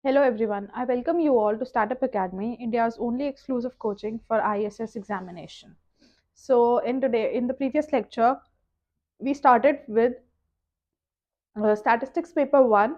Hello everyone, I welcome you all to Startup Academy, India's only exclusive coaching for ISS examination. In the previous lecture, we started with statistics paper 1.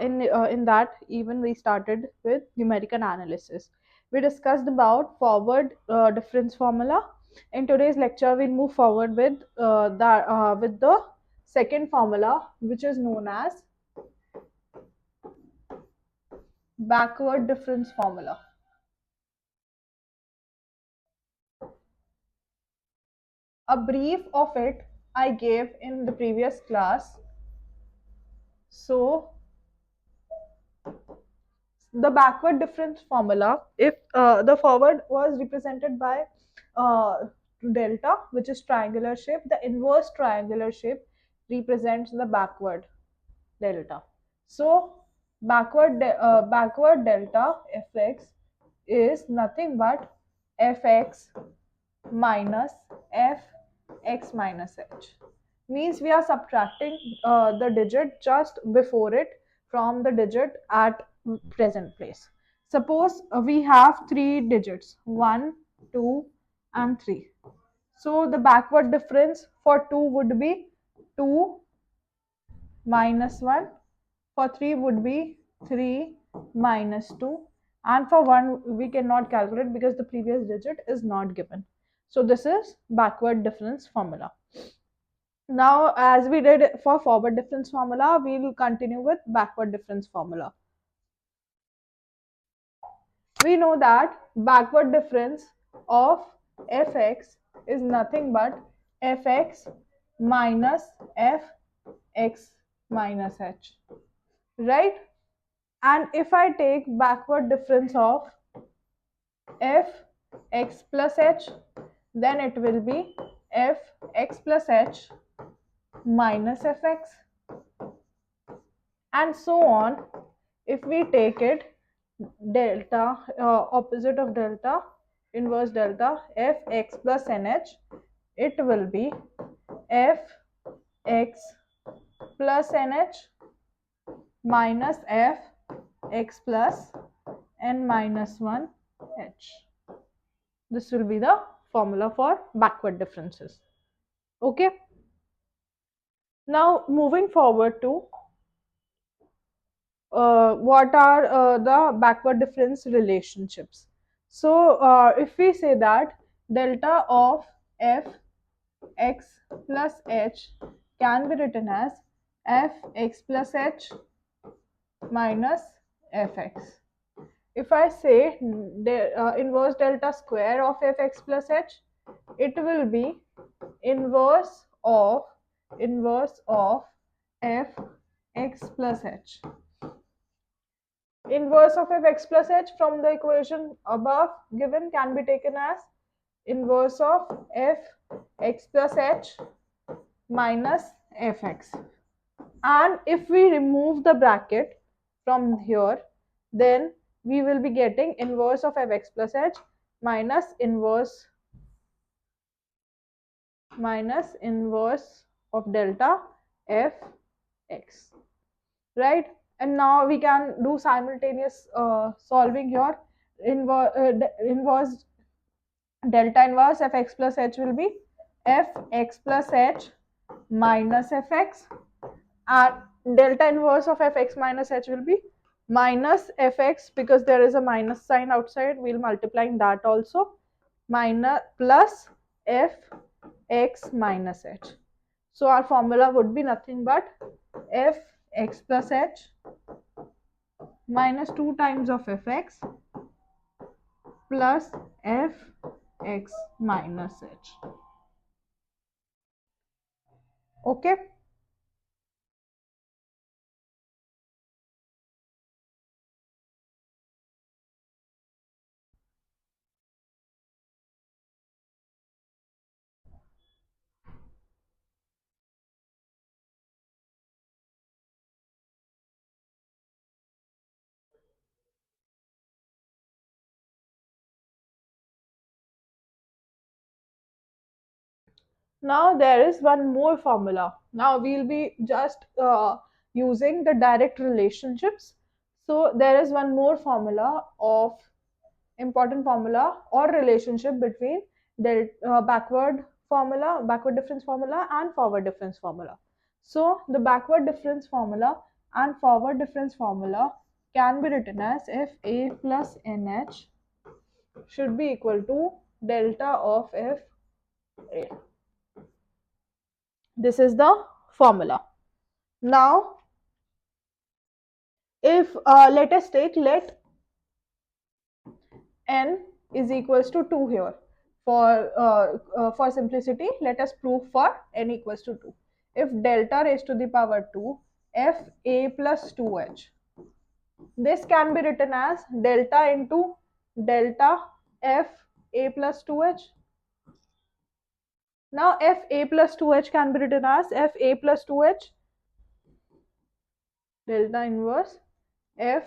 In that even we started with numerical analysis. We discussed about forward difference formula. In today's lecture, we'll move forward with the second formula, which is known as backward difference formula. A brief of it I gave in the previous class. So, the backward difference formula, if the forward was represented by uh, delta, which is triangular shape, the inverse triangular shape represents the backward delta. So, backward delta fx is nothing but fx minus fx minus h. Means we are subtracting the digit just before it from the digit at present place. Suppose we have three digits 1, 2, and 3. So the backward difference for 2 would be 2 minus 1, for 3 would be 3 minus 2, and for 1 we cannot calculate because the previous digit is not given. So this is backward difference formula. Now, as we did for forward difference formula, we will continue with backward difference formula. We know that backward difference of fx is nothing but fx minus fx minus h, right? And if I take backward difference of fx plus h, then it will be fx plus h minus fx, and so on. If we take it delta, opposite of delta, inverse delta, fx plus nh, it will be fx plus nh minus fx plus n minus 1 h. This will be the formula for backward differences. Okay, now moving forward to what are the backward difference relationships. So if we say that delta of f x plus h can be written as f x plus h minus fx. If I say inverse delta square of fx plus h, it will be inverse of f x plus h. Inverse of fx plus h from the equation above given can be taken as inverse of f x plus h minus fx. And if we remove the bracket from here, then we will be getting inverse of fx plus h minus inverse of delta fx, right? And now we can do simultaneous solving here. Inverse delta inverse fx plus h will be fx plus h minus fx, and delta inverse of fx minus h will be minus fx, because there is a minus sign outside, we'll multiplying that also, minus plus fx minus h. So our formula would be nothing but fx plus h minus 2 times of fx plus fx minus h. Okay. Now there is one more formula. Now we'll be just using the direct relationships. So there is one more formula of important formula or relationship between backward difference formula and forward difference formula. So the backward difference formula and forward difference formula can be written as if A plus NH should be equal to delta of F A. This is the formula. Now, if let us take let n is equals to 2 here. For simplicity, let us prove for n equals to 2. If delta raised to the power 2 f a plus 2h, this can be written as delta into delta f a plus 2h. Now f a plus 2h can be written as f a plus 2h delta inverse f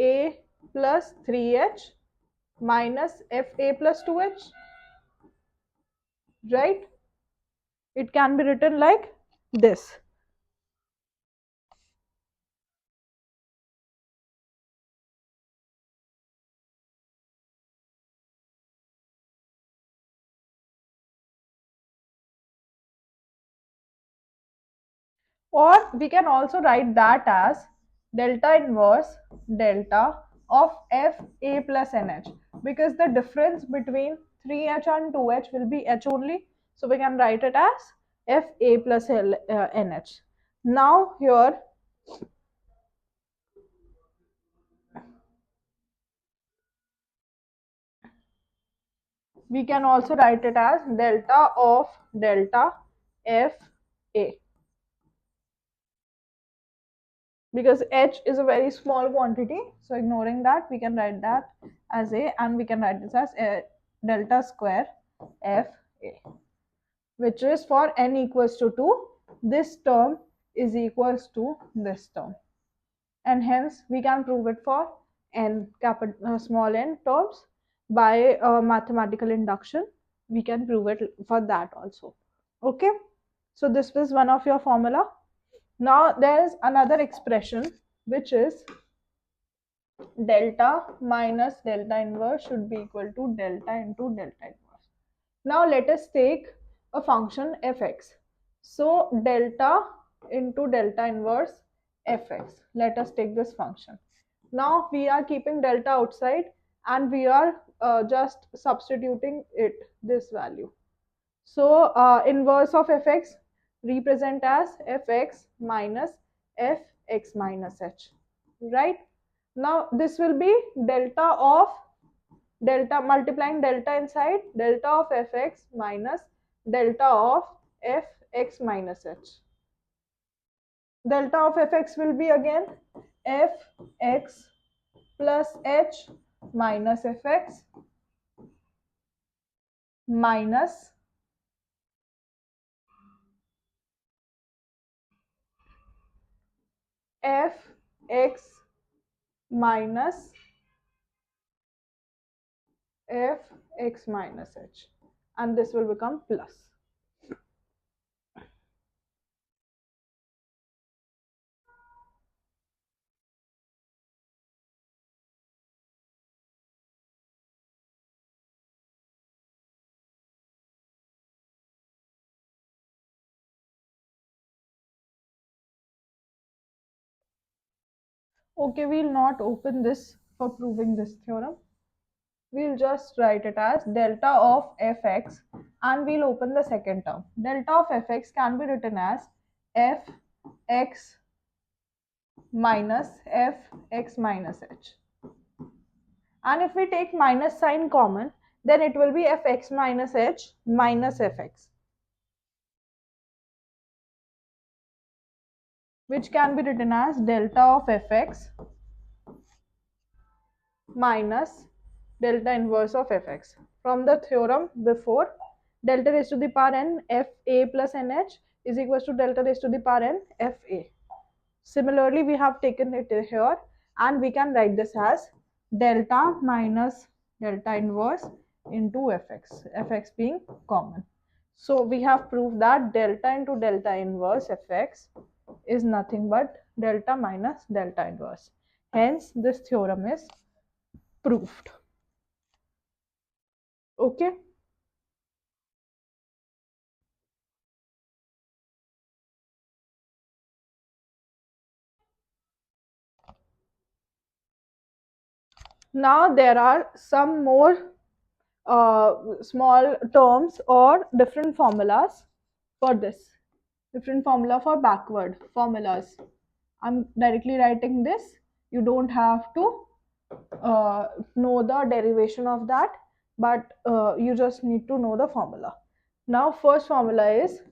a plus 3h minus f a plus 2h, right? It can be written like this. Or we can also write that as delta inverse delta of f a plus nh, because the difference between 3h and 2h will be h only. So we can write it as f a plus nh. Now here we can also write it as delta of delta f a, because h is a very small quantity, so ignoring that we can write that as a, and we can write this as delta square f a, which is for n equals to 2, this term is equals to this term, and hence we can prove it for small n terms by mathematical induction. We can prove it for that also. Okay, so this was one of your formula. Now there is another expression which is delta minus delta inverse should be equal to delta into delta inverse. Now let us take a function fx. So delta into delta inverse fx. Let us take this function. Now we are keeping delta outside and we are just substituting it, this value. So inverse of fx represent as fx minus fx minus h, right? Now this will be delta of delta multiplying delta inside, delta of fx minus delta of fx minus h. Delta of fx will be again fx plus h minus fx minus fx minus fx minus h, and this will become plus. Okay, we'll not open this for proving this theorem. We'll just write it as delta of fx, and we'll open the second term. Delta of fx can be written as fx minus fx minus h. And if we take minus sign common, then it will be fx minus h minus fx, which can be written as delta of fx minus delta inverse of fx. From the theorem before, delta raised to the power n f a plus nh is equals to delta raised to the power n f a. Similarly, we have taken it here, and we can write this as delta minus delta inverse into fx, fx being common. So we have proved that delta into delta inverse fx is nothing but delta minus delta inverse. Hence, this theorem is proved. Okay. Now there are some more small terms or different formulas for this. Different formula for backward formulas. I'm directly writing this. You don't have to know the derivation of that, but you just need to know the formula. Now, first formula is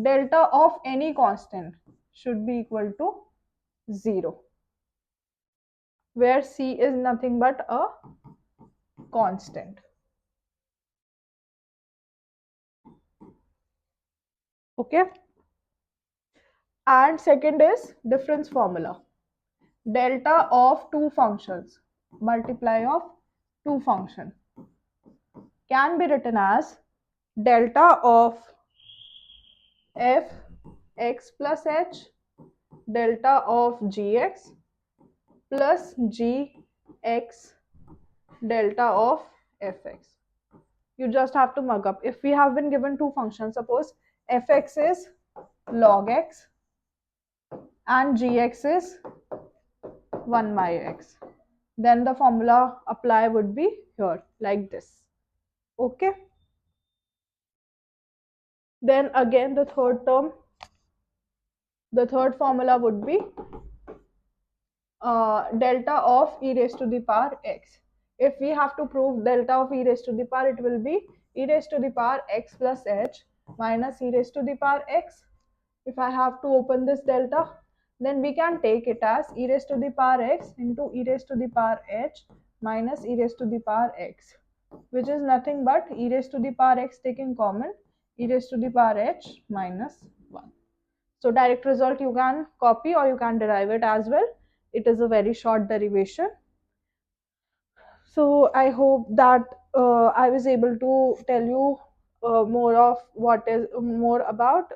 delta of any constant should be equal to 0, where C is nothing but a constant. Okay. And second is difference formula. Delta of two functions, multiply of two function, can be written as delta of f x plus h delta of gx plus gx delta of fx. You just have to mug up. If we have been given two functions, suppose fx is log x and gx is 1 by x, then the formula apply would be here like this. Okay. Then again the third term, the third formula would be delta of e raised to the power x. If we have to prove delta of e raised to the power, it will be e raised to the power x plus h minus e raised to the power x. If I have to open this delta, then we can take it as e raised to the power x into e raised to the power h minus e raised to the power x, which is nothing but e raised to the power x taking common, e raised to the power h minus 1. So direct result you can copy or you can derive it as well. It is a very short derivation. So I hope that I was able to tell you more of what is more about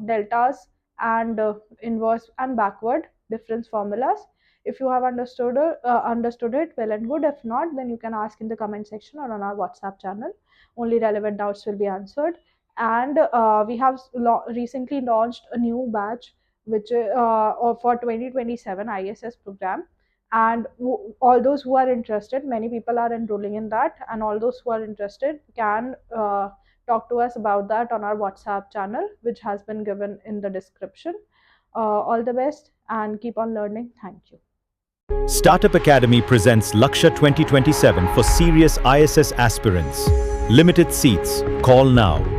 deltas and inverse and backward difference formulas. If you have understood it, well and good. If not, then you can ask in the comment section or on our WhatsApp channel. Only relevant doubts will be answered. And we have recently launched a new batch which for 2027 ISS program, and all those who are interested, many people are enrolling in that, and all those who are interested can talk to us about that on our WhatsApp channel, which has been given in the description. All the best and keep on learning. Thank you. Startup Academy presents Laksha 2027 for serious ISS aspirants. Limited seats. Call now.